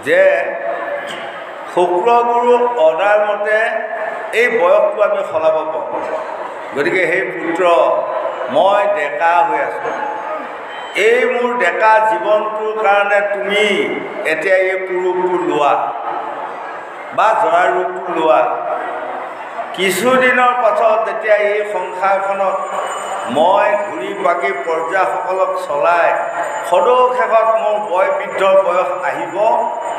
যে শুক্ৰগুৰুৰ অৰ্ডাৰ মতে এই বয়সটো আমি সলাব পাৰোঁ। গতিকে সেই পুত্ৰ, মই ডেকা হৈ আছোঁ, এই মোৰ ডেকা জীৱনটোৰ কাৰণে তুমি এতিয়া এই কুৰূপটো লোৱা বা জৰা ৰূপটো লোৱা। কিছুদিনৰ পাছত যেতিয়া এই সংসাৰখনত মই ঘূৰি পাকি প্ৰজাসকলক চলাই সদৌ শেষত মোৰ বয়বৃদ্ধ বয়স আহিব,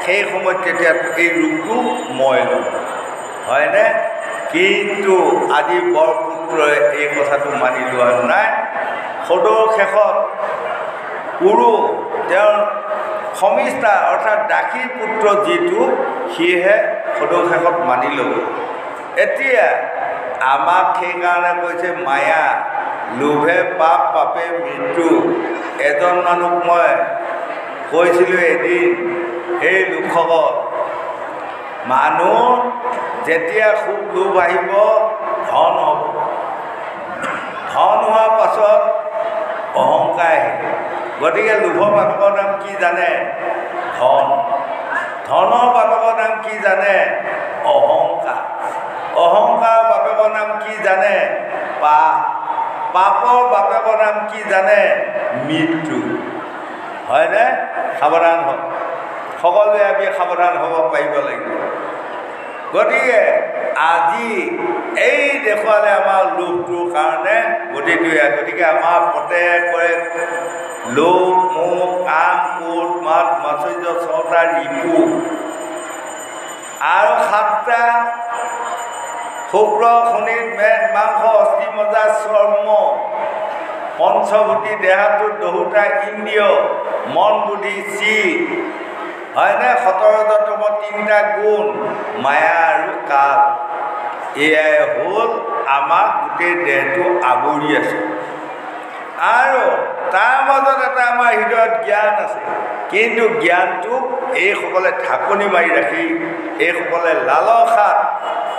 সেই সময়ত তেতিয়া এই ৰূপটো মই ল'ম, হয়নে? কিন্তু আজি বৰপুত্ৰই এই কথাটো মানি লোৱা নাই। সদৌ শেষত কুৰু তেওঁৰ সমিষ্ঠা অৰ্থাৎ দাসীৰ পুত্ৰ যিটো, সিহে সদৌ শেষত মানি ল'ব। এতিয়া আমাক সেইকাৰণে কৈছে মায়া, লোভে পাপ, পাপে মৃত্যু। এজন মানুহক মই কৈছিলোঁ এদিন, সেই লোকসকল, মানুহ যেতিয়া খুব লোভ আহিব ধন হ'ব, ধন হোৱাৰ পাছত অহংকাৰ আহিব। গতিকে লোভৰ বাপেকৰ নাম কি জানে? ধন। ধনৰ বাপেকৰ নাম কি জানে? অহংকাৰ। অহংকাৰৰ বাপেকৰ নাম কি জানে? পাপ। পাপৰ বাপেকৰ নাম কি জানে? মৃত্যু। হয়নে? সাৱধান হওক, সকলোৱে আমি সাৱধান হ'ব পাৰিব লাগিব। গতিকে আজি এই দেখুৱালে আমাৰ লোভটোৰ কাৰণে গতিটোৱে। গতিকে আমাৰ প্ৰত্যেকৰে লোভ, মোহ, কাম, ক্ৰোধ, মাদ, মাৎসৰ্য, ছটা ৰিপু আৰু 7টা শুক্ৰ, শনিত মেদ, মাংস, অস্থি, মজ্জা, চৰ্ম, পঞ্চভূতি, দেহাটোত 10টা ইন্দ্ৰিয়, মন, বুদ্ধি, চিত, হয়নে? 17তম 3টা গুণ, মায়া আৰু কাল। এয়াই হ'ল আমাক গোটেই দেহটো আৱৰি আছে। আৰু তাৰ মাজত এটা আমাৰ হৃদয়ত জ্ঞান আছে, কিন্তু জ্ঞানটোক এইসকলে ঢাকনি মাৰি ৰাখি, এইসকলে লালসাত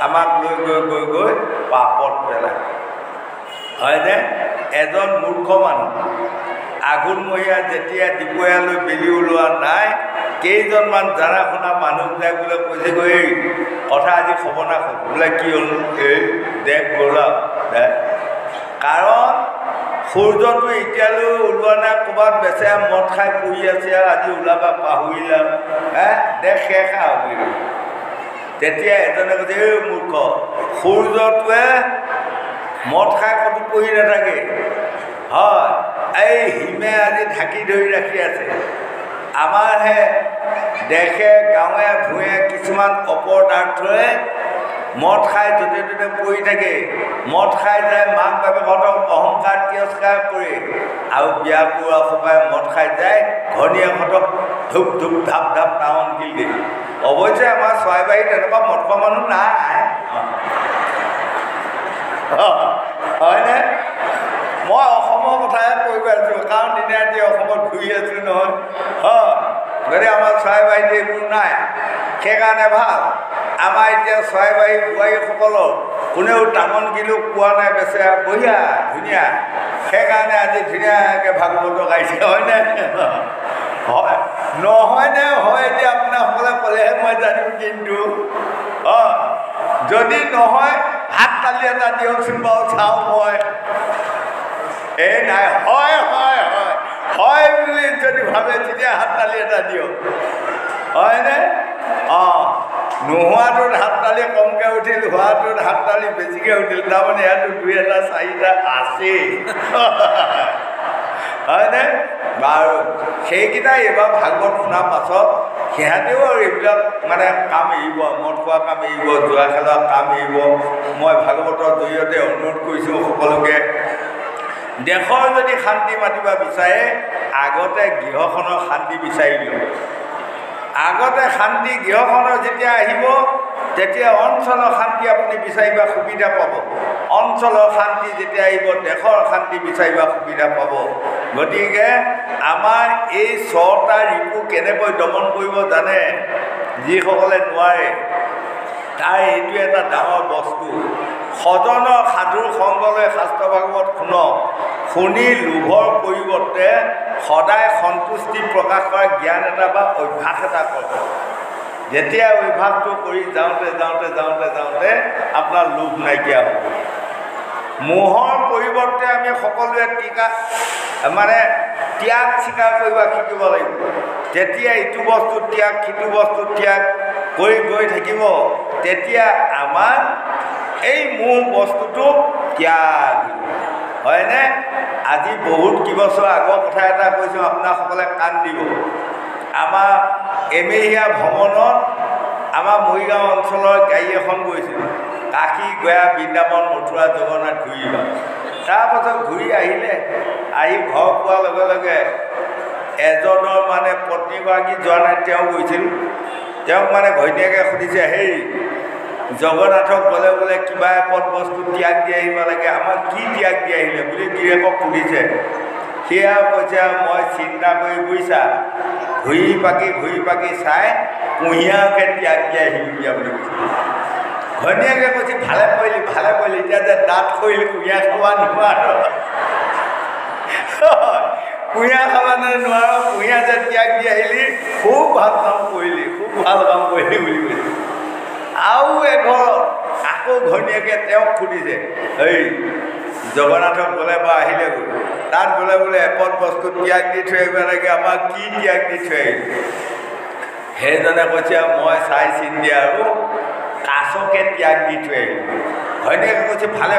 আমাক লৈ গৈ গৈ গৈ পাপত পেলায়, হয়নে? এজন মূৰ্খ মানুহ আঘোণমহীয়া যেতিয়া দুপৰীয়ালৈ বেলি ওলোৱা নাই, কেইজনমান জানা শুনা মানুহবিলাক বোলে কৈছেগৈ, এই কথা আজি খবৰ নাখোঁ বোলে, কি হ'ল? এই দেখ গ'লা দে, কাৰণ সূৰ্যটো এতিয়ালৈ ওলোৱা নাই, ক'ৰবাত বেচেৰা মদ খাই পৰি আছে, আজি ওলাবা পাহৰিলা, দেখ শেষ হ'ব। তেতিয়া এজনে কৈছে, এই মূৰ্খ, সূৰ্যটোৱে মদ খাই ক'তো পৰি নাথাকে, হয়, এই হিমে আজি ঢাকি ধৰি ৰাখি আছে। আমাৰহে দেশে গাঁৱে ভূঞে কিছুমান অপদাৰ্থই মদ খাই য'তে ত'তে পৰি থাকে, মদ খাই যায়, মাক বাপেকহঁতক অহংকাৰ তিৰস্কাৰ কৰে, আৰু বিয়া পৰুৱা সোপাই মদ খাই যায়, ঘনীয়েকহঁতক ধূপ ধূপ ধাপ ধাপ টাউন কিলগৈ, অৱশ্যে আমাৰ চৰাইবাহীত এনেকুৱা মদ খোৱা মানুহ নাই, হয়নে? মই অসমৰ কথাহে কৈ আছোঁ, কাৰণ দিনে ৰাতি অসমত ঘূৰি আছোঁ নহয়। গতিকে আমাৰ চৰাইবাহীত এইবোৰ নাই, সেইকাৰণে ভাল। আমাৰ এতিয়া চৰাইবাহী বোৱাৰীসকলৰ কোনেও তামোল কিলো পোৱা নাই, বেচেৰা বঢ়িয়া ধুনীয়া। সেইকাৰণে আজি ধুনীয়াকৈ ভাগৱত গাইছে, হয়নে? হয় নহয়নে? হয়, এতিয়া আপোনাসকলে ক'লেহে মই জানিম। কিন্তু যদি নহয় হাত তালি এটা দিয়কচোন বাৰু, চাওঁ মই। এই নাই, হয় হয় হয় হয় বুলি যদি ভাবে তেতিয়া হাত তালি এটা দিয়ক, হয়নে? নোহোৱাটোত হাত তালি কমকৈ উঠিল, হোৱাটোত হাত তালি বেছিকৈ উঠিল। তাৰমানে ইয়াতো 2 এটা 4টা আছেই, হয়নে? বাৰু সেইকেইটা এইবাৰ ভাগৱত শুনাৰ পাছত সিহঁতেও আৰু এইবিলাক মানে কাম এৰিব, মদ খোৱা কাম এৰিব, জুৱা খেলোৱা কাম এৰিব। মই ভাগৱতৰ জৰিয়তে অনুৰোধ কৰিছোঁ সকলোকে, দেশৰ যদি শান্তি মাতিব বিচাৰে আগতে গৃহখনৰ শান্তি বিচাৰি লওক। আগতে শান্তি গৃহখনৰ যেতিয়া আহিব তেতিয়া অঞ্চলৰ শান্তি আপুনি বিচাৰিব সুবিধা পাব। অঞ্চলৰ শান্তি যেতিয়া আহিব দেশৰ শান্তি বিচাৰিব সুবিধা পাব। গতিকে আমাৰ এই 6টা ৰিপু কেনেকৈ দমন কৰিব জানে? যিসকলে নোৱাৰে তাৰ এইটো এটা ডাঙৰ বস্তু। সজনৰ সাধুৰ সংগলৈ শাস্ত্ৰ ভাগৱত শুনক, শুনি লোভৰ পৰিৱৰ্তে সদায় সন্তুষ্টি প্ৰকাশ কৰা জ্ঞান এটা বা অভ্যাস এটা কৰক। যেতিয়া অভ্যাসটো কৰি যাওঁতে যাওঁতে যাওঁতে যাওঁতে আপোনাৰ লোভ নাইকিয়া হ'ব। মোহৰ পৰিৱৰ্তে আমি সকলোৱে ত্যাগ স্বীকাৰ কৰিব শিকিব লাগিব। যেতিয়া ইটো বস্তু ত্যাগ সিটো বস্তু ত্যাগ কৰি গৈ থাকিব তেতিয়া আমাৰ এই মোহ বস্তুটো ত্যাগ, হয়নে? আজি বহুত কেইবছৰ আগৰ কথা এটা কৈছোঁ, আপোনাসকলে কাণ দিব। আমাৰ এমেহীয়া ভ্ৰমণত আমাৰ মৰিগাঁও অঞ্চলৰ গাড়ী এখন গৈছিল, কাশী গয়া বৃন্দাবন মথুৰা জগন্নাথ ঘূৰিব। তাৰপাছত ঘূৰি আহিলে, আহি ঘৰ পোৱাৰ লগে লগে এজনৰ মানে পত্নীগৰাকী যোৱা নাই, তেওঁ গৈছিল। তেওঁক মানে ঘৈণীয়েকে সুধিছে, হেৰি জগন্নাথক গ'লে বোলে কিবা এপদ বস্তু ত্যাগ দি আহিব লাগে, আমাক কি ত্যাগ দি আহিলে বুলি গিৰিয়েকক সুধিছে। সেয়া কৈছে, মই চিন্তা কৰি বুজিছা ঘূৰি পাকি চাই কুঁহিয়াৰকে ত্যাগ দি আহিবলগীয়া বুলি কৈছে। ঘৈণীয়েকে কৈছে, ভালে কৰিলি, এতিয়া যে দাঁত কৰিলি কুঁহিয়াৰ খাব নোৱাৰ, কুঁহিয়াৰ খাব নোৱাৰ, কুঁহিয়াৰ যে ত্যাগ দি আহিলি, খুব ভাল কাম কৰিলি বুলি কৈছে। আৰু এঘৰ আকৌ ঘৈণীয়েকে তেওঁক সুধিছে, এই জগন্নাথক গ'লে বা আহিলে গ'ল, তাত গ'লে বোলে এপদ বস্তু ত্যাগ দি থৈ আহিব লাগে, আমাক কি ত্যাগ দি থৈ আহিব? সেইজনে কৈছে, মই চাই চিন্তি আৰু কাছকে ত্যাগ দি থৈ আহিলোঁ। ঘৈণীয়েকে কৈছে, ভালে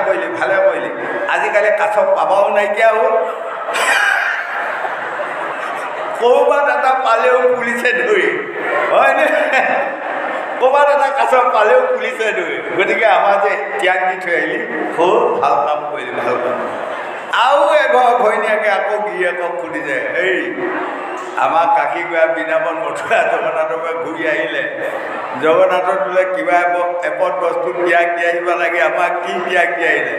কৰিলি, আজিকালি কাছ পাবাও নাইকিয়া হ'ল, ক'ৰবাত এটা পালেও পুলিচে ধৰি, হয়নে? ক'ৰবাত এটা কাছ পালেও পুলিচে ধৰি। গতিকে আমাৰ যে ত্যাগ দি থৈ আহিলি, খুব ভাল কাম কৰিলি, ভাল কাম। আৰু এঘৰ ঘৈণীয়েকে আকৌ গিৰিয়েকক সুধিছে, হেৰি আমাৰ কাশী গয়া বৃন্দাবন মথুৰা জগন্নাথৰ পৰা ঘূৰি আহিলে, জগন্নাথত বোলে কিবা এপদ বস্তু ত্যাগ দি আহিব লাগে, আমাক কি ত্যাগ দি আহিলে?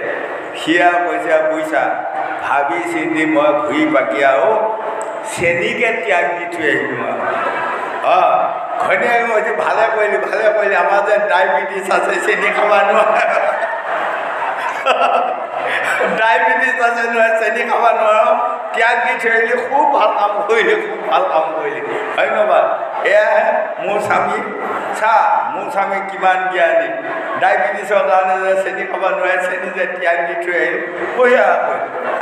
সিয়া কৈছে, বুজিছা ভাবি চিন্তি মই ঘূৰি পাকি আৰু চেনিকে ত্যাগ দি থৈ আহিলোঁ আৰু। ঘৈণীয়েকে কৈছে, ভালে কৰিলি, আমাৰ যে ডায়েবেটিছ আছে, চেনি খাব নোৱাৰে, ডায়েবেটিছ আছে নহয়, চেনি খাব নোৱাৰ, ত্যাগ দি থৈ আহিলি, খুব ভাল কাম কৰিলি, ধন্যবাদ। এয়াহে মোৰ স্বামী, মোৰ স্বামী কিমান জ্ঞানী, ডায়েবেটিছৰ কাৰণে যে চেনি খাব নোৱাৰে, চেনি যে ত্যাগ দি থৈ আহিল, বঢ়িয়া।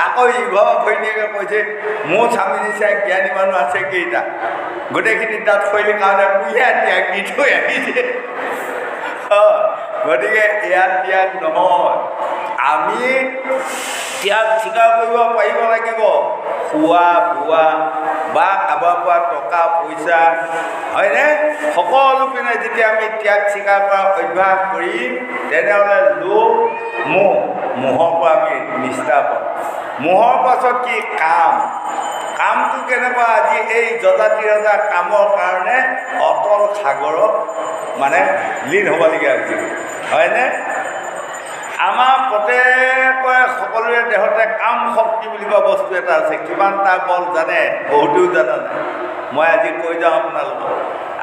আকৌ ইঘৰ ঘৈণীয়েকে কৈছে, মোৰ স্বামী নিচিনা জ্ঞানী মানুহ আছে কেইটা, গোটেইখিনি তাত শৈলীৰ কাৰণে কুঁহিয়াৰ ত্যাগ দি থৈ আহিছে। গতিকে এয়া ত্যাগ নহয়, আমি ত্যাগ স্বীকাৰ কৰিব পাৰিব লাগিব। খোৱা বোৱা বা কাৰোবাৰ পৰা টকা পইচা, হয়নে? সকলো পিনে যেতিয়া আমি ত্যাগ স্বীকাৰ কৰা অভ্যাস কৰিম তেনেহ'লে লোভ মোহৰ পৰা আমি নিষ্ঠা পাম। মোহৰ পাছত কি? কাম। কামটো কেনেকুৱা আজি এই যজাতি ৰজা কামৰ কাৰণে অতল সাগৰত মানে লীন হ'বলগীয়া হৈছিল হয়নে? আমাৰ প্ৰত্যেকৰে সকলোৰে দেহতে কাম শক্তি বুলি কোৱা বস্তু এটা আছে। কিমান তাৰ বল জানে? বহুতেও জানা নাই। মই আজি কৈ যাওঁ আপোনালোকক,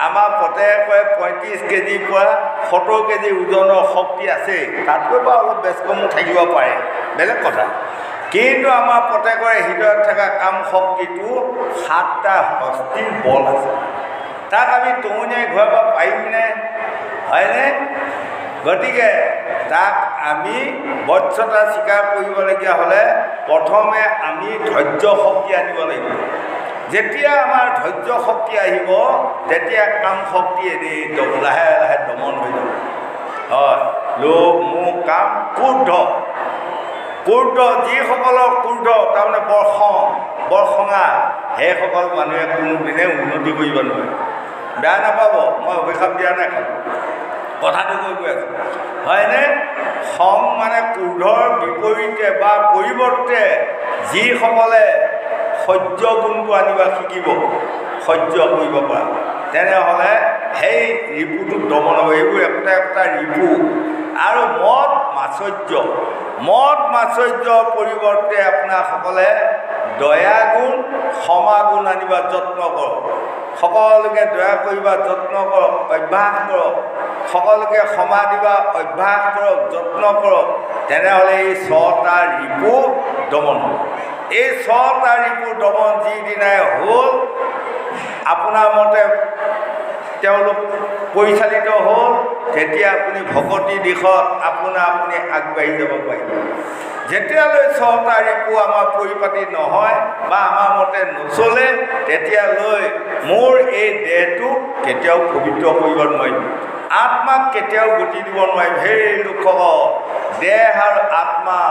আমাৰ প্ৰত্যেকৰে 35 কেজিৰ পৰা 70 কেজি ওজনৰ শক্তি আছে। তাতকৈ বা অলপ বেছ কমো থাকিব পাৰে, বেলেগ কথা। কিন্তু আমাৰ প্ৰত্যেকৰে হৃদয়ত থকা কাম শক্তিটো 7টা হস্তিৰ বল আছে। তাক আমি টঙনিয়াই ঘূৰাব পাৰিমনে? হয়নে? গতিকে তাক আমি বশ্যতা স্বীকাৰ কৰিবলগীয়া হ'লে প্ৰথমে আমি ধৈৰ্য শক্তি আনিব লাগিব। যেতিয়া আমাৰ ধৈৰ্য শক্তি আহিব তেতিয়া কাম শক্তি এনেই লাহে লাহে দমন হৈ যাব। হয়, লোভ মোহ কাম ক্ৰোধ যিসকলৰ ক্ৰোধ তাৰমানে বৰখঙা সেইসকল মানুহে কোনোদিনে উন্নতি কৰিব নোৱাৰে। বেয়া নাপাব, মই অভিশাপ দিয়া নাই, কথাটো কৈ আছোঁ হয়নে? খং মানে ক্ৰোধৰ বিপৰীতে বা পৰিৱৰ্তে যিসকলে সহ্য গুণটো আনিব শিকিব, সহ্য কৰিব পৰা, তেনেহ'লে সেই ৰিপুটোক দমন হ'ব। এইবোৰ একোটা একোটা ৰিপু। আৰু মদ মাচৰ্যৰ পৰিৱৰ্তে আপোনাৰসকলে দয়াগুণ ক্ষমাগুণ আনিব যত্ন কৰক। সকলোকে দয়া কৰিবা যত্ন কৰক, অভ্যাস কৰক। সকলোকে ক্ষমা দিবা অভ্যাস কৰক, যত্ন কৰক। তেনেহ'লে এই 6টা ৰিপু দমন হ'ব। এই 6টা ৰিপু দমন যিদিনাই হ'ল আপোনাৰ মতে তেওঁলোক পৰিচালিত হ'ল, তেতিয়া আপুনি ভকতি দিশত আপুনি আগবাঢ়ি যাব পাৰিব। যেতিয়ালৈ 6টা ৰিপু আমাৰ পৰিপাটি নহয় বা আমাৰ মতে নচলে, তেতিয়ালৈ মোৰ এই দেহটো কেতিয়াও পবিত্ৰ কৰিব নোৱাৰিম, আত্মাক কেতিয়াও গতি দিব নোৱাৰিম। সেই লোকসকল দেহ আৰু আত্মা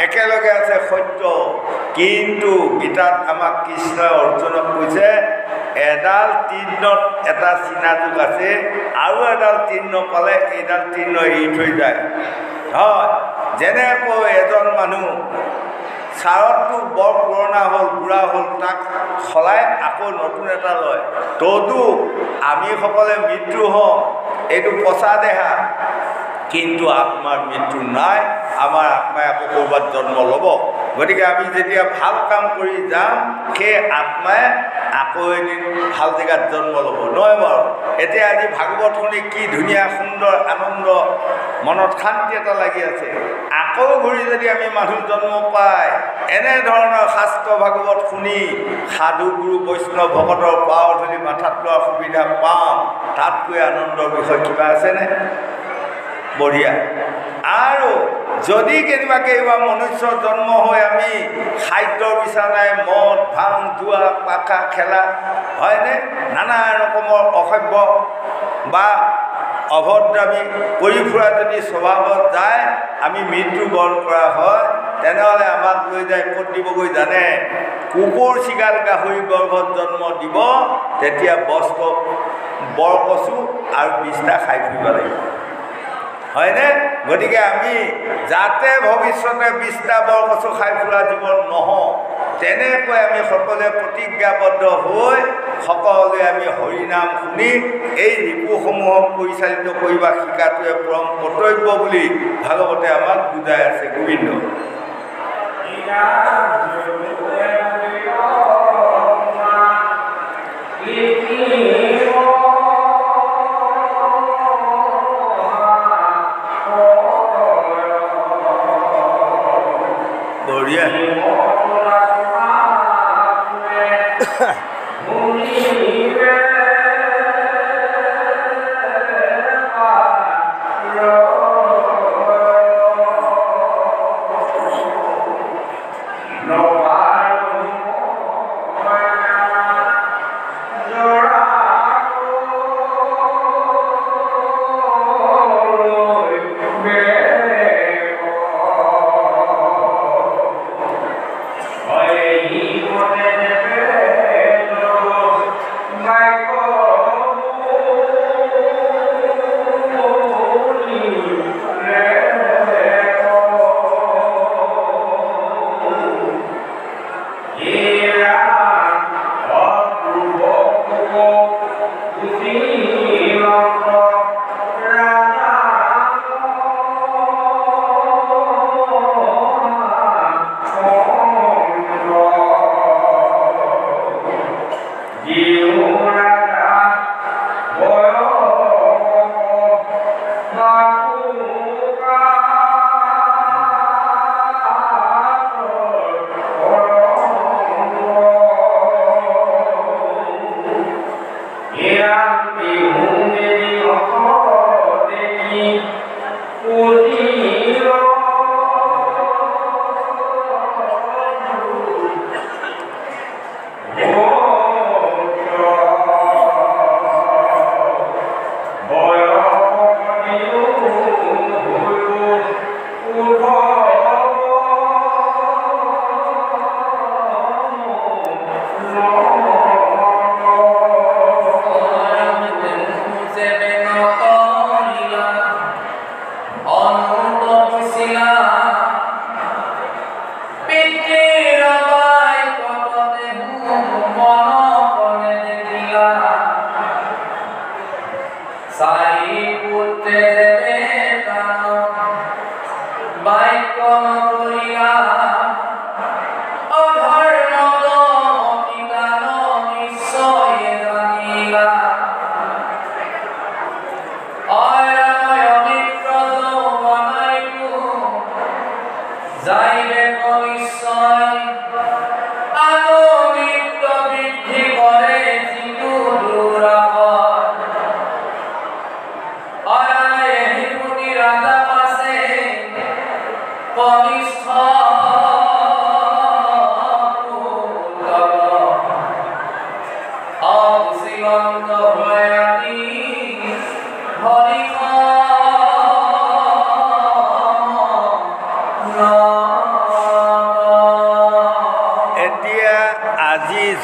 একেলগে আছে সত্য। কিন্তু গীতাত আমাক কৃষ্ণই অৰ্জুনক কৈছে এডাল তীৰ্ণত এটা চিনাজোক আছে, আৰু এডাল তীৰ্ণ পালে এইডাল তীৰ্ণ এৰি থৈ যায়। হয়, যেনেকৈ এজন মানুহ চাৰতটো বৰ পুৰণা হ'ল, বুঢ়া হ'ল, তাক সলাই আকৌ নতুন এটা লয়। তদু আমি সকলে মৃত্যু হওঁ, এইটো পচা দেহা, কিন্তু আত্মাৰ মৃত্যু নাই। আমাৰ আত্মাই আকৌ ক'ৰবাত জন্ম ল'ব। গতিকে আমি যেতিয়া ভাল কাম কৰি যাম, সেই আত্মাই আকৌ এদিন ভাল জেগাত জন্ম ল'ব, নহয় বাৰু? এতিয়া আজি ভাগৱত শুনি কি ধুনীয়া সুন্দৰ আনন্দ, মনত শান্তি এটা লাগি আছে। আকৌ ঘূৰি যদি আমি মানুহ জন্ম পাই এনেধৰণৰ শাস্ত্ৰ ভাগৱত শুনি সাধু গুৰু বৈষ্ণৱ ভকতৰ পাৱ ধৰি মাথাত লোৱাৰ সুবিধা পাওঁ, তাতকৈ আনন্দৰ বিষয় কিবা আছেনে? বঢ়িয়া। আৰু যদি কেনেবাকৈ এইবাৰ মনুষ্য জন্ম হৈ আমি খাদ্যৰ বিচনাই মদ ভাং জুৱা পাখা খেলা হয়নে, নানা ৰকমৰ অসভ্য বা অভদ্ৰামী কৰি ফুৰা যদি স্বভাৱত যায়, আমি মৃত্যু বৰণ কৰা হয়, তেনেহ'লে আমাক লৈ যায় ক'ত দিবগৈ জানে? কুকুৰ চিগাল গাহৰি গৰ্ভত জন্ম দিব। তেতিয়া বৰকচু আৰু 20টা খাই ফুৰিব লাগিব, হয়নে? গতিকে আমি যাতে ভৱিষ্যতে 20টা বৰকচু খাই ফুৰা জীৱন নহওঁ, তেনেকৈ আমি সকলোৱে প্ৰতিজ্ঞাবদ্ধ হৈ সকলোৱে আমি হৰিনাম শুনি এই ৰিপুসমূহক পৰিচালিত কৰিব শিকাটোৱে পৰম কৰ্তব্য বুলি ভাগৱতে আমাক বুজাই আছে। গোবিন্দ বঢ়িয়া।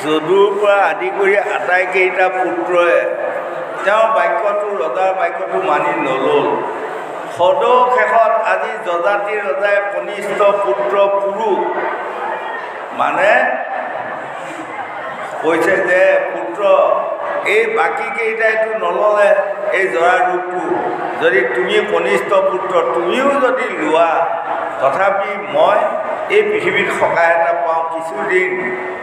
যদুৰ পৰা আদি কৰি আটাইকেইটা পুত্ৰই তেওঁৰ বাক্যটো ৰজাৰ বাক্যটো মানি নল'ল। সদশেষত আজি যজাতিৰ ৰজাই কনিষ্ঠ পুত্ৰ পুৰু মানে কৈছে যে পুত্ৰ এই বাকীকেইটাইতো নল'লে এই জৰা ৰূপটো, যদি তুমি কনিষ্ঠ পুত্ৰ তুমিও যদি লোৱা, তথাপি মই এই পৃথিৱীত সকাহ এটা পাওঁ, কিছুদিন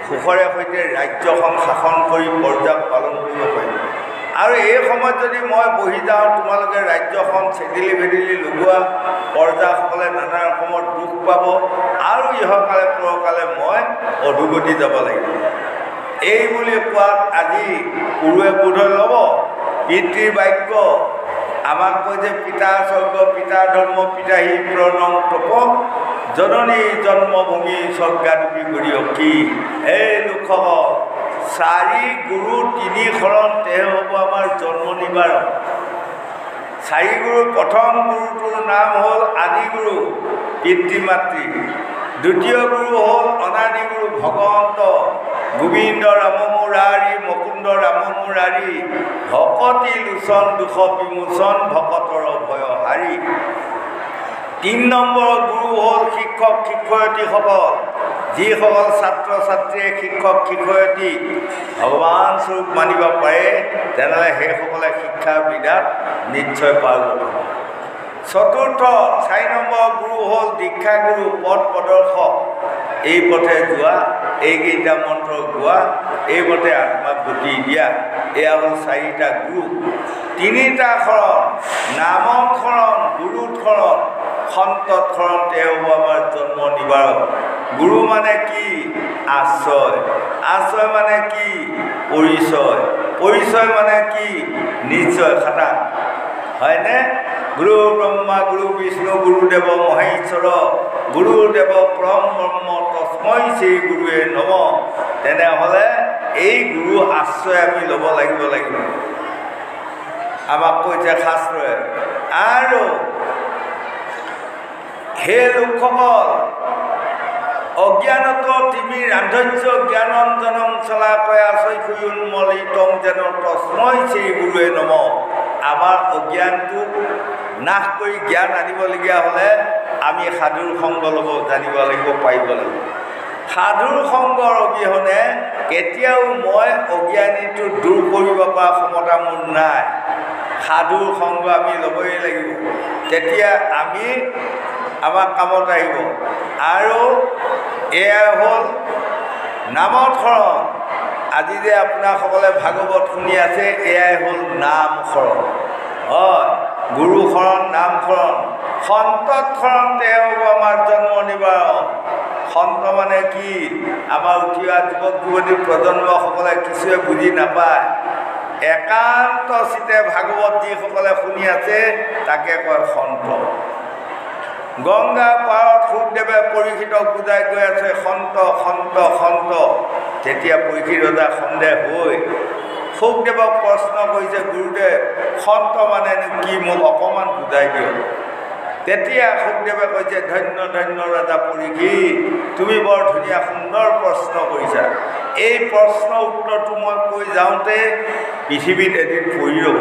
সুখৰে সৈতে ৰাজ্যখন শাসন কৰি পৰ্যায় পালন কৰিব পাৰিম। আৰু এই সময়ত যদি মই বহি যাওঁ, তোমালোকে ৰাজ্যখন চেদিলি ভেদিলি লগোৱা, পৰ্যাসকলে নানা ৰকমৰ দুখ পাব আৰু ইহকালে পৰকালে মই অধোগতি যাব লাগিব। এই বুলি কোৱাত আজি পুৰুৱে বোধই ল'ব পিতৃৰ বাক্য আমাক কৈ যে পিতা স্বৰ্গ পিতা ধৰ্ম পিতাহী প্ৰণম তপ জননী জন্মভূমি স্বৰ্গাদুপি কৰি কি। এই লোকসকল চাৰি গুৰু তিনি শৰণ তেওঁ হ'ব আমাৰ জন্ম নিবাৰণ। চাৰি গুৰুৰ প্ৰথম গুৰুটোৰ নাম হ'ল আদি গুৰু পিতৃ মাতৃ, দ্বিতীয় গুৰু হ'ল অনাদি গুৰু ভগৱন্ত গোবিন্দ ৰাম মুৰাৰী মুকুন্দ ৰাম মুৰাৰী ভকতি লোচন দুখ বিমোচন ভকতৰ ভয়হাৰী। ৩ নম্বৰ গুৰু হ'ল শিক্ষক শিক্ষয়িত্ৰীসকল, যিসকল ছাত্ৰ ছাত্ৰীয়ে শিক্ষক শিক্ষয়িত্ৰী ভগৱান স্বৰূপ মানিব পাৰে, তেনেহ'লে সেইসকলে শিক্ষা বিদ্যাত নিশ্চয় পাৰ্গত হ'ব। চতুৰ্থ ৪ নম্বৰ গুৰু হ'ল দীক্ষাগুৰু পথ প্ৰদৰ্শক, এই পথে যোৱা, এইকেইটা মন্ত্ৰ গোৱা, এই মতে আত্মাক গতি দিয়া, এয়া হ'ল ৪টা গুৰু। ৩টা শৰণ নামত শৰণ গুৰুত শৰণ সন্তত শৰণ তেওঁ হ'ব আমাৰ জন্ম নিবাৰক। গুৰু মানে কি? আশ্ৰয়। আশ্ৰয় মানে কি? পৰিচয়। পৰিচয় মানে কি? নিশ্চয় খাটা হয়নে? গুৰু ব্ৰহ্মা গুৰু বিষ্ণু গুৰুদেৱ মহেশ্বৰ গুৰুদেৱ পৰম ব্ৰহ্ম তস্मै শ্ৰী গুৰুৱে নম। তেনেহ'লে এই গুৰু আশ্ৰয় আমি ল'ব লাগিব। আমাক কৈছে শাস্ত্ৰই। আৰু সেই লোকসকল অজ্ঞানত তিমি ৰান্ধৰ্য জ্ঞানঞ্জনম চলাকয়া চৈখুন্মলিতং যেন তস্मै শ্ৰী গুৰুৱে নম। আমাৰ অজ্ঞানটোক নাশ কৰি জ্ঞান আনিবলগীয়া হ'লে আমি সাধুৰ সংগ ল'ব জানিব লাগিব, পাৰিব লাগিব। সাধুৰ সংগৰ অবিহনে কেতিয়াও মই অজ্ঞানীটো দূৰ কৰিব পৰা ক্ষমতা মোৰ নাই। সাধুৰ সংগ আমি ল'বই লাগিব, তেতিয়া আমি আমাৰ কামত আহিব। আৰু এয়া হ'ল নামত শৰণ। আজি যে আপোনাসকলে ভাগৱত শুনি আছে, এয়াই হ'ল নাম শৰণ। হয়, গুৰু শৰণ নাম শৰণ। সন্তত শৰণ তেওঁ হ'ব আমাৰ জন্ম নিবাৰণ। সন্ত মানে কি? আমাৰ উঠি অহা যুৱক যুৱতী প্ৰজন্মসকলে কিছুৱে বুজি নাপায়। একান্ত চিতে ভাগৱত যিসকলে শুনি আছে তাকে কয় সন্ত। গংগা পাৰত শুকদেৱে পৰীক্ষিতক বুজাই গৈ আছে সন্ত সন্ত সন্ত। তেতিয়া পৰীক্ষিত ৰজা সন্দেহ হৈ শুকদেৱক প্ৰশ্ন কৰিছে, গুৰুদেৱ সন্ত মানেনো কি, মোক অকণমান বুজাই দিয়ক। তেতিয়া শুকদেৱে কৈছে, ধন্য ধন্য ৰজা পৰীক্ষিত, তুমি বৰ ধুনীয়া সুন্দৰ প্ৰশ্ন কৰিছা। এই প্ৰশ্ন উত্তৰটো মই কৈ যাওঁতে পৃথিৱীত এদিন পৰি ৰ'ব।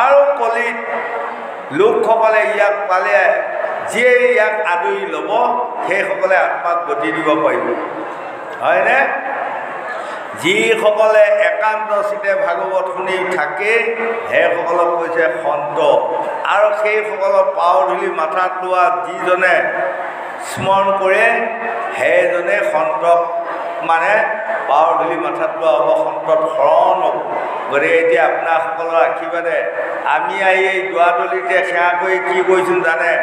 আৰু কলিত লোকসকলে ইয়াক পালে যিয়ে ইয়াক আদৰি ল'ব সেইসকলে আত্মাক গতি দিব পাৰিব, হয়নে? যিসকলে একান্ত চিতে ভাগৱত শুনি থাকে সেইসকলক কৈছে সন্ত, আৰু সেইসকলক পাও ধূলি মাথাত লোৱা যিজনে স্মৰণ কৰে সেইজনে সন্তক মানে পাও ধূলি মাথাত লোৱা হ'ব, সন্তত শৰণ হ'ব। গতিকে এতিয়া আপোনাৰসকলৰ আশীৰ্বাদে আমি আহি এই দুৱাৰদলিতে সেৱা কৰি কি কৰিছোঁ জানে?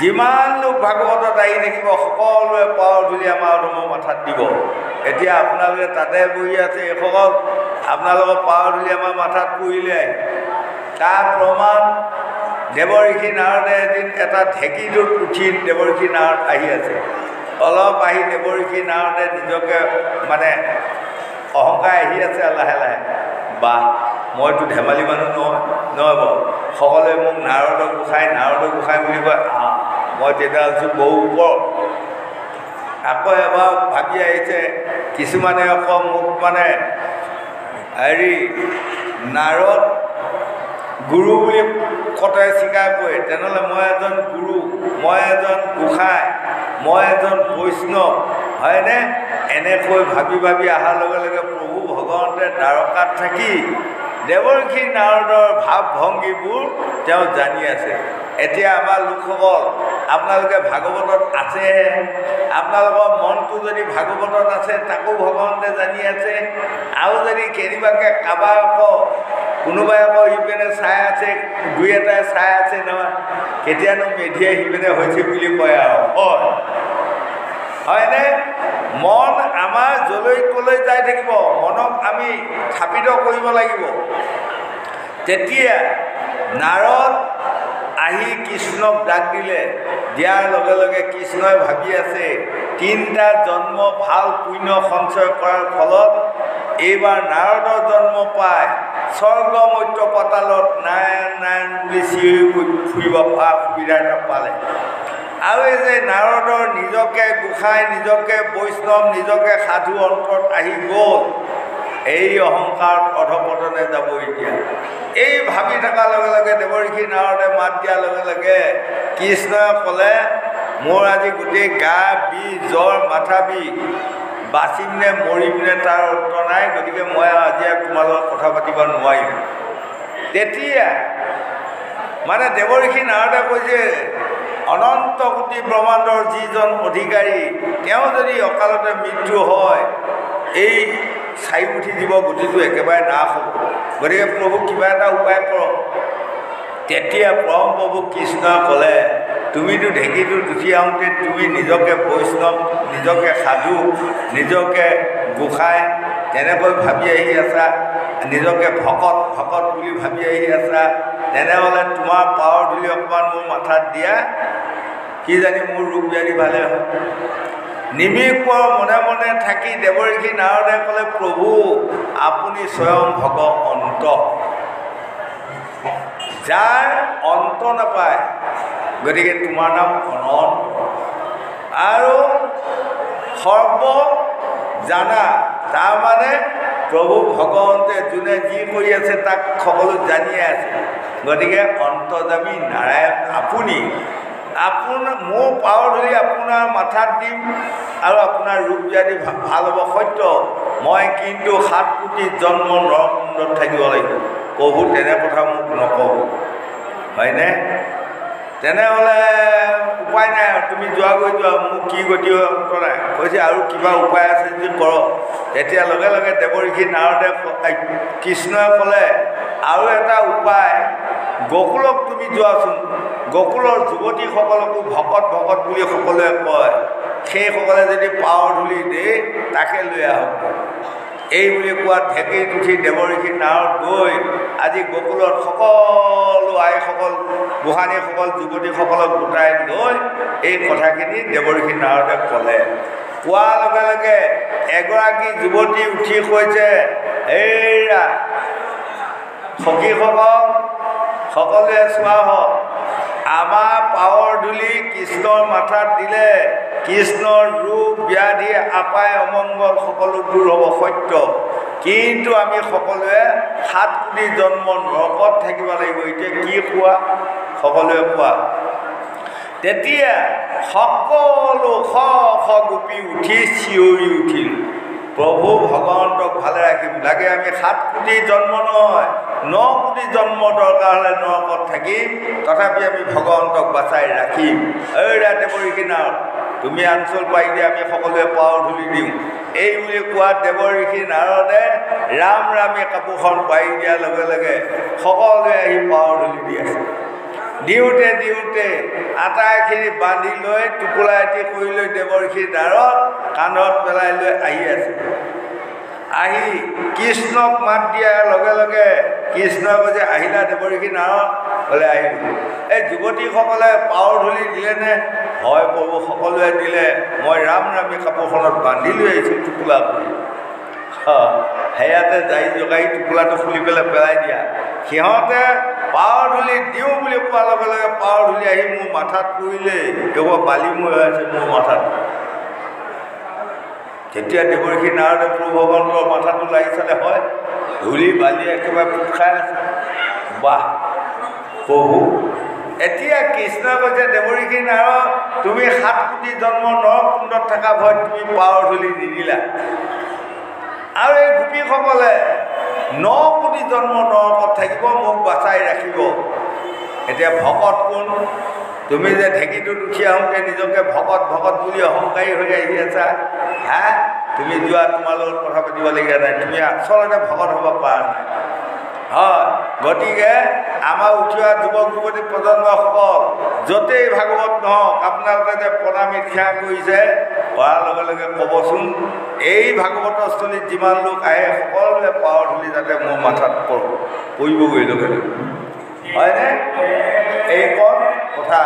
যিমান লোক ভাগৱতত আহি থাকিব সকলোৱে পাও ধূলি আমাৰ অধমৰ মাথাত দিব। এতিয়া আপোনালোকে তাতে বহি আছে, এইসকল আপোনালোকৰ পাও ধূলি আমাৰ মাথাত পৰিলে। তাৰ প্ৰমাণ দেৱঋষি নাৰদে এদিন এটা ঢেঁকীটোত উঠি দেৱঋষি নাৰদ আহি আছে, অলপ আহি দেৱঋষি নাৰদে নিজকে মানে অহংকাৰ আহি আছে লাহে লাহে, বা মইতো ধেমালি মানুহ নহয় বাৰু, সকলোৱে মোক নাৰদ গোসাঁই বুলি কয়, মই তেতিয়া আছোঁ বহু ওপৰত। আকৌ এবাৰ ভাবি আহিছে কিছুমানে আকৌ মোক মানে হেৰি নাৰদ গুৰু বুলি কটাই স্বীকাৰ কৰে, তেনেহ'লে মই এজন গুৰু, মই এজন গোসাঁই, মই এজন বৈষ্ণৱ, হয়নে? এনেকৈ ভাবি ভাবি অহাৰ লগে লগে প্ৰভু ভগৱন্তে দ্বাৰকাত থাকি দেৱঋষি নাৰদৰ ভাৱ ভংগীবোৰ তেওঁ জানি আছে। এতিয়া আমাৰ লোকসকল আপোনালোকে ভাগৱতত আছে, আপোনালোকৰ মনটো যদি ভাগৱতত আছে তাকো ভগৱন্তে জানি আছে, আৰু যদি কেনেবাকৈ কাৰোবাৰ আকৌ কোনোবাই আকৌ ইপিনে চাই আছে, দুই এটাই চাই আছে নহয়, কেতিয়ানো মেধিয়ে সিপিনে হৈছে বুলি কয় আৰু, হয়নে? মন আমাৰ যলৈ তলৈ যাই থাকিব, মনক আমি স্থাপিত কৰিব লাগিব। তেতিয়া নাৰদ আহি কৃষ্ণক ডাক দিলে, দিয়াৰ লগে লগে কৃষ্ণই ভাবি আছে তিনিটা জন্ম ভাল পুণ্য সঞ্চয় কৰাৰ ফলত এইবাৰ নাৰদৰ জন্ম পায় স্বৰ্গ মধ্য পাতালত নাৰায়ণ নাৰায়ণ বুলি চিঞৰি ফুৰিব পৰা সুবিধা এটা পালে। আৰু এই যে নাৰদৰ নিজকে গোসাঁই, নিজকে বৈষ্ণৱ, নিজকে সাধু অন্তৰত আহি গ'ল, এই অহংকাৰত অধপতনে যাব। এতিয়া এই ভাবি থকাৰ লগে লগে দেৱঋষি নাৰদে মাত দিয়াৰ লগে লগে কৃষ্ণই ক'লে, মোৰ আজি গোটেই গা বিষ, জ্বৰ, মাথা বিষ, বাচিম নে মৰিম নে তাৰ উত্তৰ নাই, গতিকে মই আজি আৰু তোমাৰ লগত কথা পাতিব নোৱাৰিম। তেতিয়া মানে দেৱঋষি নাৰদে কৈছে, অনন্ত কোটি ব্ৰহ্মাণ্ডৰ যিজন অধিকাৰী, তেওঁ যদি অকালতে মৃত্যু হয় এই চাৰিমুঠি জীৱ গতিটো একেবাৰে নাশ হ'ব, গতিকে প্ৰভু কিবা এটা উপায় কৰক। তেতিয়া পৰম প্ৰভু কৃষ্ণই ক'লে, তুমিতো ঢেঁকীটোত উঠি আহোঁতে তুমি নিজকে বৈষ্ণৱ, নিজকে সাধু, নিজকে গোসাঁই তেনেকৈ ভাবি আহি আছা, নিজকে ভকত বুলি ভাবি আহি আছা, তেনেহ'লে তোমাৰ পাৱাৰ ধূলি অকণমান মোৰ মাথাত দিয়া, কি জানি মোৰ ৰোগ ব্যাধি ভালে হয়। নিমিষৰ মনে মনে থাকি দেৱঋষি নাৰদে ক'লে, প্ৰভু আপুনি স্বয়ং ভগৱন্ত, যাৰ অন্ত নাপায়, গতিকে তোমাৰ নাম অনন্ত, আৰু সৰ্ব জানা, তাৰমানে প্ৰভু ভগৱন্তে যোনে যি কৰি আছে তাক সকলো জানিয়ে আছে, গতিকে অন্তৰ্যামী নাৰায়ণ আপুনি, মোৰ পাৱাৰ ধৰি আপোনাৰ মাথাত দিম আৰু আপোনাৰ ৰোগ ব্যাধি ভাল হ'ব সত্য, মই কিন্তু 7 কোটি জন্ম নৰকুণ্ডত থাকিব লাগিব। প্ৰভু তেনে কথা মোক নক'ব, হয়নে? তেনেহ'লে উপায় নাই, তুমি যোৱা, মোক কি গতি হয় অন্ত নাই। কৈছে আৰু কিবা উপায় আছে যদি কৰক। তেতিয়া লগে লগে দেৱঋষি নাৰদে কৃষ্ণই ক'লে, আৰু এটা উপায়, গকুলক তুমি যোৱাচোন, গকুলৰ যুৱতীসকলকো ভকত বুলি সকলোৱে কয়, সেইসকলে যদি পাৱাৰ ধূলি দিয়ে তাকে লৈ আহক। এই বুলি কোৱাত ঢেঁকীত উঠি দেৱঋষি নাৰদ গৈ আজি গকুলত সকলো আইসকল, গোসাঁনীসকল, যুৱতীসকলক গোটাই লৈ এই কথাখিনি দেৱঋষি নাৰদে ক'লে। কোৱাৰ লগে লগে এগৰাকী যুৱতী উঠি কৈছে, এইৰা সখীসকল সকলোৱে চোৱা হওক, আমাৰ পাৱাৰ ধূলি কৃষ্ণৰ মাথাত দিলে কৃষ্ণৰ ৰোগ ব্যাধি আপায় অমংগল সকলো দূৰ হ'ব সত্য, কিন্তু আমি সকলোৱে 7 কোটি জন্ম নৰকত থাকিব লাগিব। এতিয়া কি কোৱা সকলোৱে কোৱা? তেতিয়া সকলো শ শ গোপী উঠি চিঞৰি উঠিল, প্ৰভু ভগৱন্তক ভালে ৰাখিম। লাগে আমি 7 কোটি জন্ম নহয়, 9 কোটি জন্ম দৰকাৰ হ'লে নৰকত থাকিম, তথাপি আমি ভগৱন্তক বাচাই ৰাখিম। ঐৰা দেৱৰীষি নাৰদ, তুমি আঞ্চল পাৰি দিয়া, আমি সকলোৱে পাৱাৰ ধূলি দিওঁ। এই বুলি কোৱা দেৱৰীষি নাৰদে ৰাম ৰামে কাপোৰখন পাৰি দিয়াৰ লগে লগে সকলোৱে আহি পাৱাৰ ধূলি দি আছে। দিওঁতে দিওঁতে আটাইখিনি বান্ধি লৈ টোপোলা এটি কৰি লৈ দেৱৰীষি নাৰদ কান্ধত পেলাই লৈ আহি আছে। আহি কৃষ্ণক মাত দিয়াৰ লগে লগে কৃষ্ণই কৈছে, আহিলা দেৱৰীষি নাৰদ? বোলে আহিলোঁ। এই যুৱতীসকলে পাৱাৰ ধূলি দিলেনে? হয় প্ৰভু, সকলোৱে দিলে। মই ৰাম ৰামী কাপোৰখনত বান্ধি লৈ আহিছোঁ টোপোলা কৰি। সেয়াতে যাই জগাই টোপোলাটো খুলি পেলাই দিয়া। সিহঁতে পাৱাৰ ধূলি দিওঁ বুলি কোৱাৰ লগে লগে পাৱাৰ ধূলি আহি মোৰ মাথাত পৰিলেই, কেৱল বালিময় হৈ আছে মোৰ মাথাত। যেতিয়া দেৱৰীষি নাৰদে প্ৰভু ভগৱন্তৰ মাথাটো লাগি চালে, হয় ধূলি বালি একেবাৰে পোট খাই আছে। বাহ প্ৰভু। এতিয়া কৃষ্ণই কৈছে, দেৱৰীষি নাৰদ, তুমি 7 কোটি জন্ম নৰকুণ্ডত থকা ভয়ত তুমি পাৱাৰ ধূলি নিদিলা, আৰু এই গোপীসকলে 9 কোটি জন্ম নৰকত থাকিব, মোক বাচাই ৰাখিব। এতিয়া ভকত কোন? তুমি যে ঢেঁকীটো উঠি আহোঁতে নিজকে ভকত ভকত বুলি অহংকাৰী হৈ আহি আছা। হা, তুমি যোৱা, তোমাৰ লগত কথা পাতিবলগীয়া নাই, তুমি আচলতে ভকত হ'ব পৰা নাই। হয়, গতিকে আমাৰ উঠি অহা যুৱক যুৱতী প্ৰজন্মসকল য'তেই ভাগৱত নহওক, আপোনালোকে যে প্ৰণামী সেৱা কৰিছে, কৰাৰ লগে লগে ক'বচোন, এই ভাগৱতস্থলীত যিমান লোক আহে সকলোৱে পাৱাৰ ধূলি যাতে মোৰ মাথাত পৰিবগৈ লগে লগে, হয়নে? এইকণ কথা।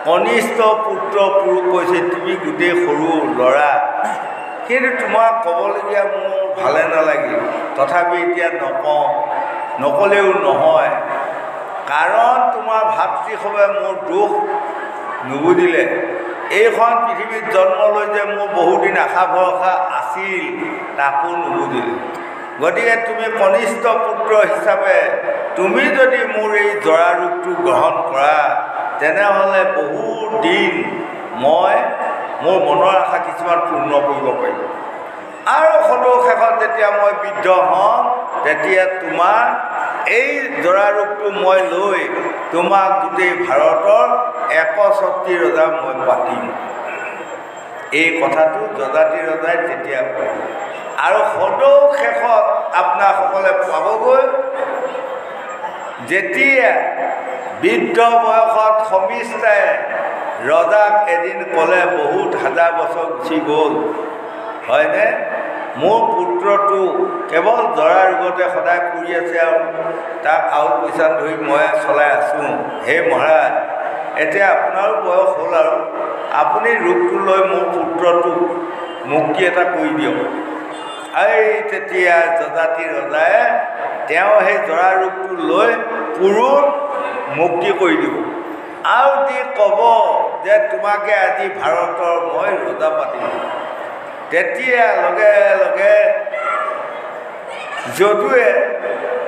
কনিষ্ঠ পুত্ৰ পুৰুষ কৈছে তুমি গোটেই সৰু ল'ৰা, কিন্তু তোমাক ক'বলগীয়া মোৰ ভালে নালাগিল, তথাপি এতিয়া নকওঁ, নক'লেও নহয়, কাৰণ তোমাৰ ভাতৃসৱে মোৰ দুখ নুবুজিলে। এইখন পৃথিৱীত জন্ম লৈ যে মোৰ বহুদিন আশা ভৰসা আছিল তাকো নুবুজিলে। গতিকে তুমি কনিষ্ঠ পুত্ৰ হিচাপে তুমি যদি মোৰ এই জৰা ৰূপটো গ্ৰহণ কৰা, তেনেহ'লে বহুত দিন মই মোৰ মনৰ আশা কিছুমান পূৰ্ণ কৰিব পাৰিম। আৰু সদৌ শেষত যেতিয়া মই বৃদ্ধ হওঁ, তেতিয়া তোমাৰ এই জৰা ৰূপটো মই লৈ তোমাক গোটেই ভাৰতৰ ৬১টি ৰজা মই পাতিম। এই কথাটো যযাতি ৰজাই তেতিয়া কয়। আৰু সদৌ শেষত আপোনাসকলে পাবগৈ, যেতিয়া বৃদ্ধ বয়সত শমিষ্ঠাই ৰজাক এদিন ক'লে, বহুত হাজাৰ বছৰ গুচি গ'ল হয়নে, মোৰ পুত্ৰটো কেৱল জৰা ৰোগতে সদায় পৰি আছে আৰু তাক আউল পইচা ধৰি মই চলাই আছোঁ। হে মহাৰাজ, এতিয়া আপোনাৰো বয়স হ'ল আৰু আপুনি ৰোগটো লৈ মোৰ পুত্ৰটোক মুক্তি এটা কৰি দিয়ক। এই তেতিয়া যযাতি ৰজাই তেওঁ সেই জৰা ৰোগটো লৈ পুৰুষ মুক্তি কৰি দিব আৰু দি ক'ব যে তোমাকে আজি ভাৰতৰ মই ৰজা পাতিলোঁ। তেতিয়া লগে লগে যদুৱে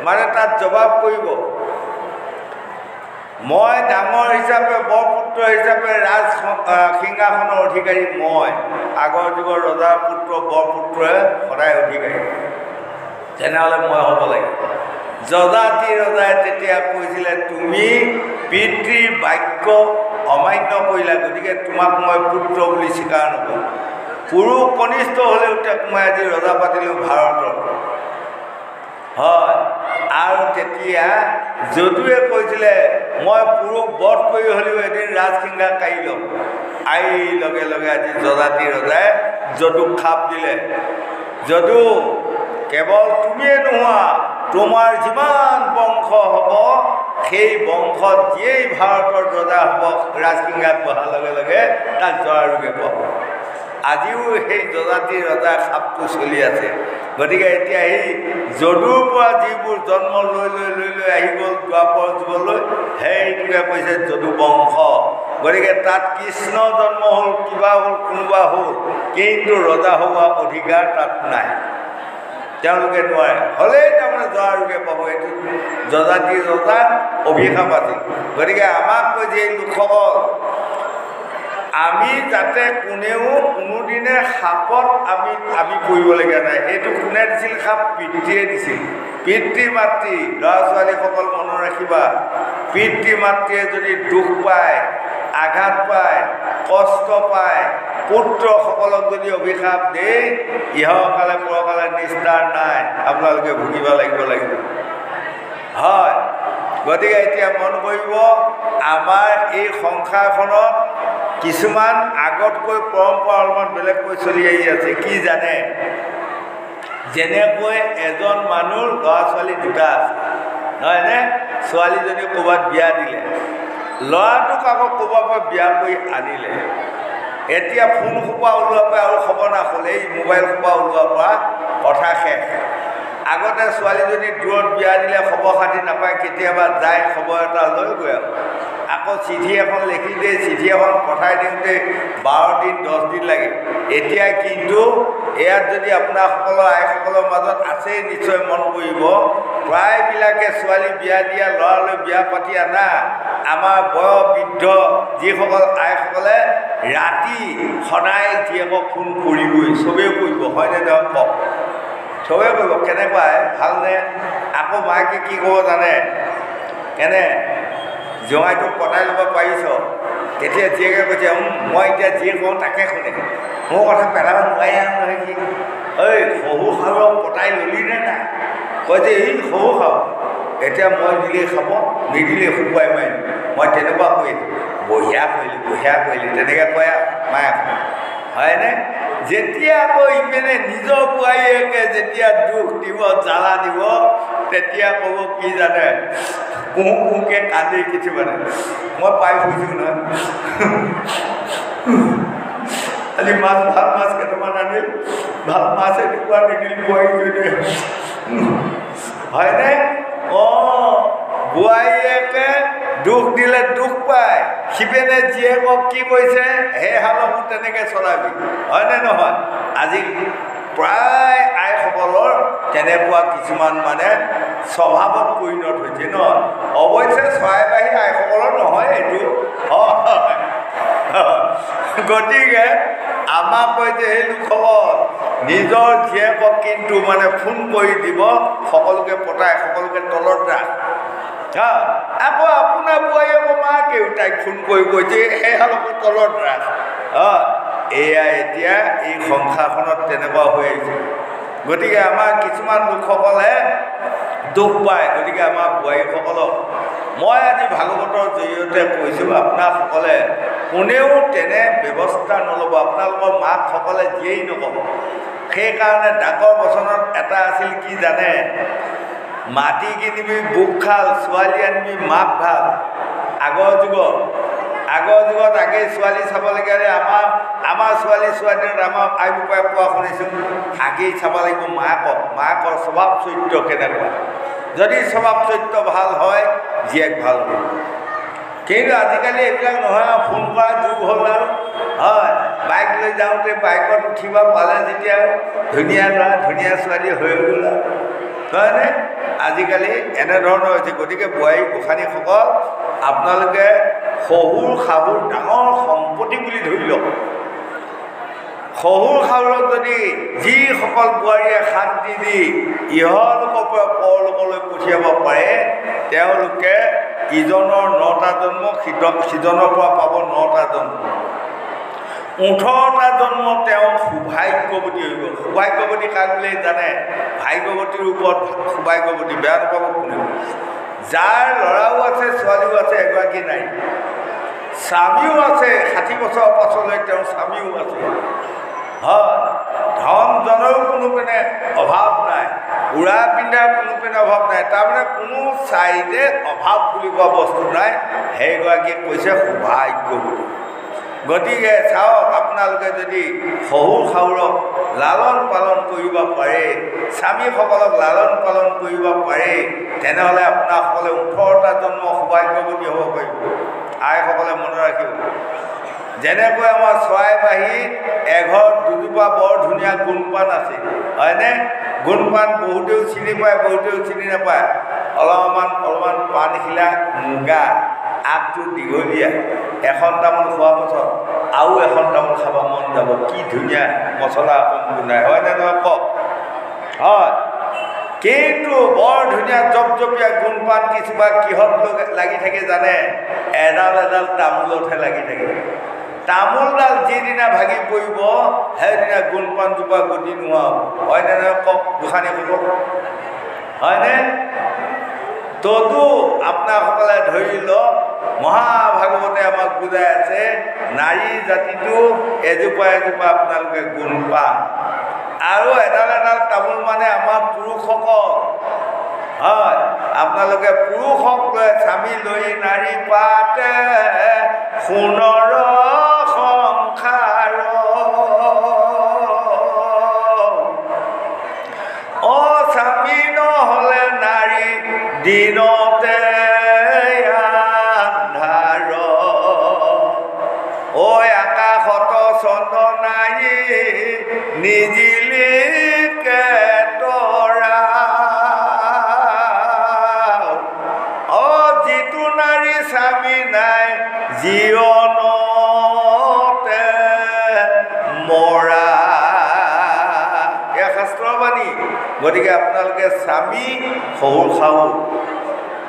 মানে তাত জবাব কৰিব, মই ডাঙৰ হিচাপে বৰপুত্ৰ হিচাপে ৰাজ সিংহাসনৰ অধিকাৰী মই। আগৰ যুগৰ ৰজাৰ পুত্ৰ বৰপুত্ৰই সদায় অধিকাৰী, তেনেহ'লে মই হ'ব লাগে। যযাতি ৰজাই তেতিয়া কৈছিলে, তুমি পিতৃৰ বাক্য অমান্য কৰিলা, গতিকে তোমাক মই পুত্ৰ বুলি স্বীকাৰ নকৰোঁ। পুৰুষ কনিষ্ঠ হ'লেও তেওঁক মই আজি ৰজা পাতিলোঁ ভাৰতৰ, হয়। আৰু তেতিয়া যদুৱে কৈছিলে, মই পুৰুষ বধ কৰি হ'লেও এদিন ৰাজসিংহা কাঢ়ি ল'ম। আই লগে লগে আজি যযাতি ৰজাই যদুক খাপ দিলে, যদু কেৱল তুমিয়ে নোহোৱা, তোমাৰ যিমান বংশ হ'ব সেই বংশত যিয়েই ভাৰতৰ ৰজা হ'ব, ৰাজসিংহাত বহাৰ লগে লগে তাক জৰা ৰোগে পাব। আজিও সেই যযাতি ৰজাৰ খাপটো চলি আছে। গতিকে এতিয়া সেই যদুৰ পৰা যিবোৰ জন্ম লৈ লৈ লৈ লৈ আহি গ'ল দ্বাপৰ যুগলৈ, সেইটোকে কৈছে যদু বংশ। গতিকে তাত কৃষ্ণ জন্ম হ'ল, কিবা হ'ল, কোনোবা হ'ল, কিন্তু ৰজা হোৱা অধিকাৰ তাত নাই, তেওঁলোকে নোৱাৰে। হ'লেই তাৰমানে জৰা ৰোগে পাব। এইটো যযাতি ৰজাৰ অভিশাপ আছিল। গতিকে আমাক কৈছে এই লোকসকল, আমি যাতে কোনেও কোনোদিনে সাপত আমি কৰিবলগীয়া নাই। এইটো কোনে দিছিল সাপ? পিতৃয়ে দিছিল। পিতৃ মাতৃ ল'ৰা ছোৱালীসকল মনত ৰাখিবা, পিতৃ মাতৃয়ে যদি দুখ পায়, আঘাত পায়, কষ্ট পায়, পুত্ৰসকলক যদি অভিশাপ দিয়ে, ইহকালে পৰকালে নিস্তাৰ নাই, আপোনালোকে ভুগিব লাগিব। হয়, গতিকে এতিয়া মন কৰিব, আমাৰ এই সংসাৰখনত কিছুমান আগতকৈ পৰম্পৰা অলপমান বেলেগকৈ চলি আহি আছে। কি জানে, যেনেকৈ এজন মানুহ ল'ৰা ছোৱালী দুটা আছে নহয়নে, ছোৱালীজনী ক'ৰবাত বিয়া দিলে, ল'ৰাটোক আকৌ ক'ৰবাৰ পৰা বিয়া কৰি আনিলে। এতিয়া ফোন সোপা ওলোৱাৰ পৰা আৰু খবৰ নাখল, এই মোবাইল সোপা ওলোৱাৰ পৰা কথা শেষ। আগতে ছোৱালীজনী দূৰত বিয়া দিলে খবৰ খাতি নাপায়, কেতিয়াবা যায় খবৰ এটা লৈ গৈ আকৌ চিঠি এখন লিখি দিয়ে, চিঠি এখন পঠাই দিওঁতে 12 দিন 10 দিন লাগে। এতিয়া কিন্তু ইয়াত যদি আপোনাসকলৰ আইসকলৰ মাজত আছেই, নিশ্চয় মন কৰিব, প্ৰায়বিলাকে ছোৱালী বিয়া দিয়া, ল'ৰালৈ বিয়া পাতি আনা আমাৰ বৃদ্ধ যিসকল আইসকলে ৰাতি সদায় জীয়েকক ফোন কৰিবই, চবেই কৰিব, হয়নে নহয় কওক? চবেই কৰিব। কেনেকুৱাই ভালনে? আকৌ মাকে কি ক'ব জানে, কেনে জোঁৱাইটোক পতাই ল'ব পাৰিছ, তেতিয়া জীয়েকে কৈছে মই এতিয়া যি কওঁ তাকে শুনে মোৰ কথা পেলাব নোৱাৰি নহয় কি ঐ শহু শাহুক পতাই ল'লি নে নাই কয় যে এই শহু শাহু এতিয়া মই দিলেই খাব নিদিলেই শুকুৱাই মাৰিম মই তেনেকুৱা কৰিম বঢ়িয়া কৰিলি তেনেকৈ কয় মায়ে হয়নে যেতিয়া আকৌ ইপিনে নিজৰ বোৱাৰীয়েকে যেতিয়া দুখ দিব জ্বালা দিব তেতিয়া ক'ব কি জানে কুহুকৈ কান্দি কিছুমানে মই পাই ফুৰিছোঁ নহয় আজি মাছ ভাল মাছ কেইটামান আনিল ভাল মাছ এনেকুৱা নিদিল বোৱাৰীজনীয়ে হয়নে অঁ বোৱাৰীয়েকে দুখ দিলে দুখ পায় সিপিনে জীয়েকক কি কৈছে হে হালকো তেনেকৈ চলাবি হয়নে নহয় আজি প্ৰায় আইসকলৰ তেনেকুৱা কিছুমান মানে স্বভাৱত পৰিণত হৈছে ন অৱশ্যে চৰাইবাহী আইসকলৰ নহয় এইটো গতিকে আমাক কৈছে সেই লোকসকল নিজৰ জীয়েকক কিন্তু মানে ফোন কৰি দিব সকলোকে পতাই সকলোকে তলত ৰাখ আকৌ আপোনাৰ বোৱাৰীয়েকৰ মাকেও তাইক ফোন কৰি কৈছে সেইসকলক তলত ৰাখ এয়া এতিয়া এই সংসাৰখনত তেনেকুৱা হৈ আহিছে গতিকে আমাৰ কিছুমান লোকসকলে দুখ পায় গতিকে আমাৰ বোৱাৰীসকলক মই আজি ভাগৱতৰ জৰিয়তে কৈছোঁ আপোনাসকলে কোনেও তেনে ব্যৱস্থা নল'ব আপোনালোকৰ মাকসকলে যিয়েই নক'ব সেইকাৰণে ডাকৰ বচনত এটা আছিল কি জানে মাটি কিনিবি বুক খাল ছোৱালী আনিবি মাক ভাল আগৰ যুগত আগেই ছোৱালী চাবলগীয়া আমাৰ ছোৱালীহঁত আমাৰ আই বোপাই কোৱা শুনিছোঁ আগেই চাব লাগিব মাকৰ স্বভাৱ চৰিত্ৰ কেনেকুৱা যদি স্বভাৱ চৰিত্ৰ ভাল হয় জীয়েক ভাল হ'ব কিন্তু আজিকালি এইবিলাক নহয় ফোন কৰা যুগ হ'ল আৰু হয় বাইক লৈ যাওঁতে বাইকত উঠিব পালে যেতিয়া ধুনীয়া ল'ৰা ধুনীয়া ছোৱালী হৈ গ'ল আৰু হয়নে আজিকালি এনেধৰণৰ হৈছে গতিকে বোৱাৰী গোসাঁনীসকল আপোনালোকে শহুৰ শাহুৰ ডাঙৰ সম্পত্তি বুলি ধৰি লওক শহুৰ শাহুৰক যদি যিসকল বোৱাৰীয়ে শান্তি দি ইহলোকৰ পৰা পৰলোকলৈ পঠিয়াব পাৰে তেওঁলোকে ইজনৰ 9টা জন্ম সিজনৰ পৰা পাব 9টা জন্ম 18টা জন্ম তেওঁ সৌভাগ্যৱতী হৈ গ'ল সৌভাগ্যৱতী কাক বুলি জানে ভাগ্যৱতীৰ ওপৰত সৌভাগ্যৱতী বেয়া নাপাব কোনেও যাৰ ল'ৰাও আছে ছোৱালীও আছে এগৰাকী নাই স্বামীও আছে 60 বছৰৰ পাছলৈ তেওঁৰ স্বামীও আছে হয় ধন জনৰো কোনোপিনে অভাৱ নাই উৰা পিন্ধাৰ কোনোপিনে অভাৱ নাই তাৰমানে কোনো চাইডে অভাৱ বুলি কোৱা বস্তু নাই সেইগৰাকীয়ে কৈছে সৌভাগ্যৱতী গতিকে চাওক আপোনালোকে যদি শহুৰ শাহুৰক লালন পালন কৰিব পাৰে স্বামীসকলক লালন পালন কৰিব পাৰে তেনেহ'লে আপোনাসকলে 18টা জন্ম সৌভাগ্যৱতী হ'ব পাৰিব আইসকলে মনত ৰাখিব যেনেকৈ আমাৰ চৰাইবাহীত এঘৰত দুজোপা বৰ ধুনীয়া গোন্ধপান আছে হয়নে গোন্ধপান বহুতেও চিনি পায় বহুতেও চিনি নাপায় অলপমান পাণখিলা মুগা আগটো দীঘলীয়া এঘণ্টামান খোৱাৰ পাছত আৰু এঘণ্টামান খাব মন যাব কি ধুনীয়া মছলা অকণ গোন্ধাই হয়নে নহয় কওক হয় কিন্তু বৰ ধুনীয়া জপজপীয়া গোন্ধপান কিছুমান কিহত লাগি থাকে জানে এডাল তামোলতহে লাগি থাকে তামোলডাল যিদিনা ভাগি পৰিব সেইদিনা গোন্ধপানজোপা গতি নোহোৱা হ'ব হয়নে নহয় কওক গোসাঁনীসকল হয়নে তদু আপোনাসকলে ধৰি লওক মহাভাগৱতে আমাক বুজাই আছে নাৰী জাতিটো এজোপা আপোনালোকে গুণ পাম আৰু এডাল তামোল মানে আমাৰ পুৰুষসকল হয় আপোনালোকে পুৰুষক লৈ স্বামী লৈ নাৰী পাতে সোণৰ সংসাৰ স্বামী নহ'লে নাৰী দিনতে আন্ধাৰ আকাশত চন্দ্ৰ নাই নিজিলিকে তৰা যিটো নাৰী স্বামী নাই জীৱনতে মৰা এয়া শাস্ত্ৰবাণী গতিকে আপোনালোকে স্বামী শহুৰ শাহু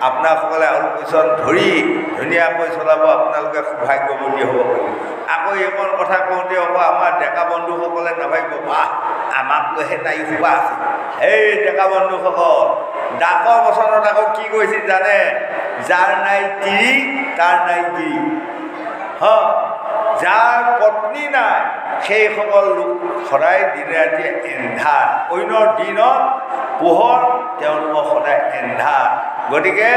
আপোনাসকলে আউল পইচন ধৰি ধুনীয়াকৈ চলাব, আপোনালোকে সৌভাগ্যৱতী হ'ব পাৰিব। আকৌ এইকণ কথা কওঁতে হ'ব আমাৰ ডেকা বন্ধুসকলে নাভাবিব, বাহ আমাক লৈহে তাই সোপা আছে। এই ডেকা বন্ধুসকল, ডাকৰ বচনত আকৌ কি কৈছিল জানে? যাৰ নাই তিৰি তাৰ নাই গিৰি। যাৰ পত্নী নাই সেইসকল লোক সদায় দিনে ৰাতিয়ে এন্ধাৰ, অন্যৰ দিনত পোহৰ, তেওঁলোকৰ সদায় এন্ধাৰ। গতিকে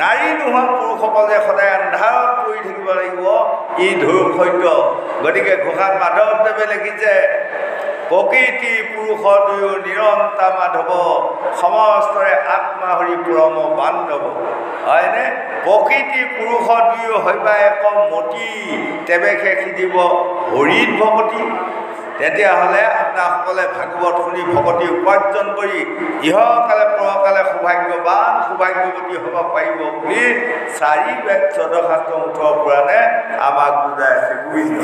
নাৰী নোহোৱা পুৰুষসকল যে সদায় আন্ধাৰত পৰি থাকিব লাগিব, ই ধুৰ সত্য। গতিকে ঘোষাত মাধৱদেৱে লিখিছে, প্ৰকৃতি পুৰুষ দুয়ো নিৰন্তা মাধৱ, সমস্তৰে আত্মা হৰি পৰম বান্ধৱ। হয়নে? প্ৰকৃতি পুৰুষ দুয়ো হবা এক মতি, তেৱেহে সিজিব হৰিত ভকতি। তেতিয়াহ'লে আপোনাসকলে ভাগৱত শুনি ভকতি উপাৰ্জন কৰি ইহকালে পৰকালে সৌভাগ্যৱান সৌভাগ্যৱতী হ'ব পাৰিব বুলি 4 বেদ 14 শাস্ত্ৰ 18 পুৰাণে আমাক বুজাই আছে। বুজিছ?